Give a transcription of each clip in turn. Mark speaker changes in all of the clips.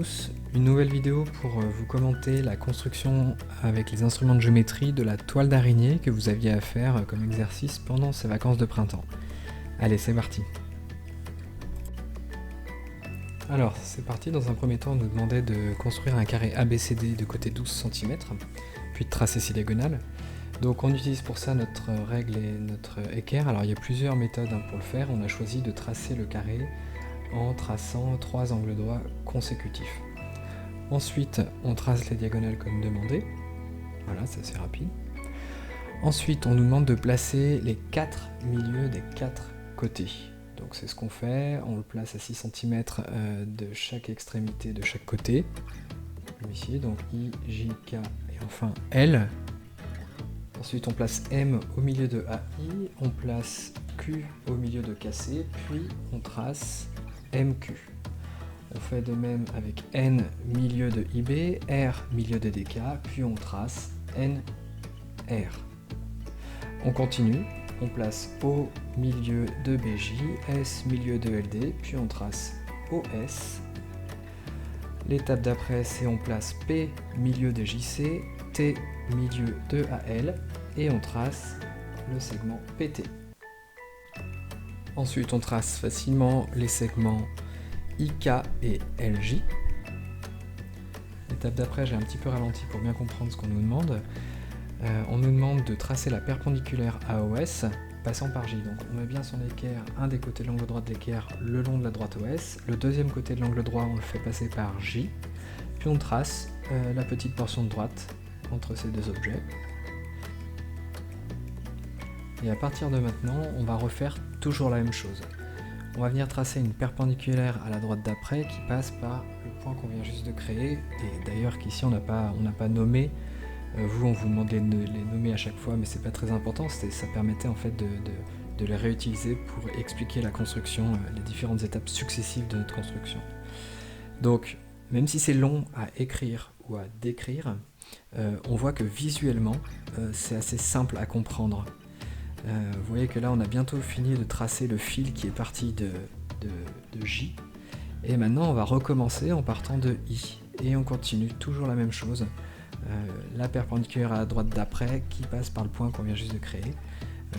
Speaker 1: tous, une nouvelle vidéo pour vous commenter la construction avec les instruments de géométrie de la toile d'araignée que vous aviez à faire comme exercice pendant ces vacances de printemps. Allez, c'est parti. Alors, c'est parti. Dans un premier temps, on nous demandait de construire un carré ABCD de côté 12 cm, puis de tracer ses diagonales. Donc on utilise pour ça notre règle et notre équerre. Alors il y a plusieurs méthodes pour le faire. On a choisi de tracer le carré en traçant 3 angles droits consécutifs. Ensuite, on trace les diagonales comme demandé. Voilà, c'est assez rapide. Ensuite, on nous demande de placer les 4 milieux des 4 côtés. Donc c'est ce qu'on fait. On le place à 6 cm de chaque extrémité de chaque côté. Comme ici, donc I, J, K et enfin L. Ensuite, on place M au milieu de AI, on place Q au milieu de KC, puis on trace MQ. On fait de même avec N milieu de IB, R milieu de DK, puis on trace NR. On continue, on place O milieu de BJ, S milieu de LD, puis on trace OS. L'étape d'après, c'est on place P milieu de JC, T milieu de AL, et on trace le segment PT. Ensuite, on trace facilement les segments IK et LJ. L'étape d'après, j'ai un petit peu ralenti pour bien comprendre ce qu'on nous demande. On nous demande de tracer la perpendiculaire AOS passant par J. Donc on met bien son équerre, un des côtés de l'angle droit de l'équerre le long de la droite OS. Le deuxième côté de l'angle droit, on le fait passer par J. Puis on trace la petite portion de droite entre ces deux objets. Et à partir de maintenant, on va refaire toujours la même chose. On va venir tracer une perpendiculaire à la droite d'après qui passe par le point qu'on vient juste de créer. Et d'ailleurs qu'ici on n'a pas nommé. Vous, on vous demande de les nommer à chaque fois, mais c'est pas très important. Ça permettait en fait de les réutiliser pour expliquer la construction, les différentes étapes successives de notre construction. Donc, même si c'est long à écrire ou à décrire, on voit que visuellement, c'est assez simple à comprendre. Vous voyez que là, on a bientôt fini de tracer le fil qui est parti de J. Et maintenant, on va recommencer en partant de I. Et on continue toujours la même chose. La perpendiculaire à la droite d'après qui passe par le point qu'on vient juste de créer,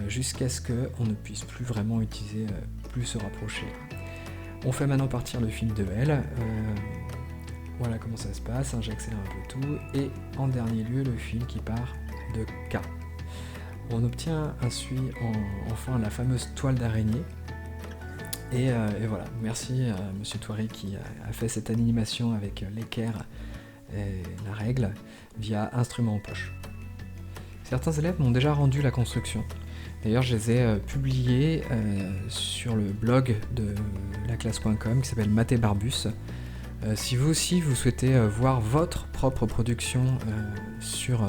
Speaker 1: jusqu'à ce qu'on ne puisse plus vraiment utiliser, plus se rapprocher. On fait maintenant partir le fil de L. Voilà comment ça se passe, j'accélère un peu tout. Et en dernier lieu, le fil qui part de K. On obtient ainsi enfin la fameuse toile d'araignée. Et voilà, merci à Monsieur Thoiry qui a fait cette animation avec l'équerre et la règle via instrument en poche. Certains élèves m'ont déjà rendu la construction. D'ailleurs, je les ai publiés sur le blog de laclasse.com qui s'appelle Mathé Barbus. Si vous aussi vous souhaitez voir votre propre production sur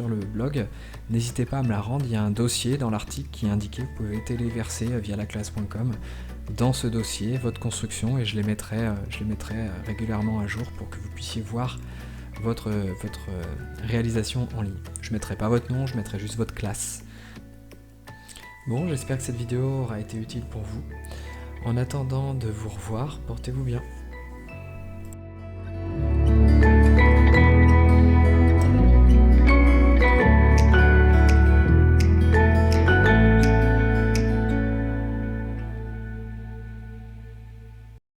Speaker 1: le blog, n'hésitez pas à me la rendre. Il y a un dossier dans l'article qui est indiqué. Vous pouvez téléverser via laclasse.com dans ce dossier votre construction et je les mettrai régulièrement à jour pour que vous puissiez voir votre réalisation en ligne. Je ne mettrai pas votre nom, je mettrai juste votre classe. Bon, j'espère que cette vidéo aura été utile pour vous. En attendant de vous revoir, portez-vous bien.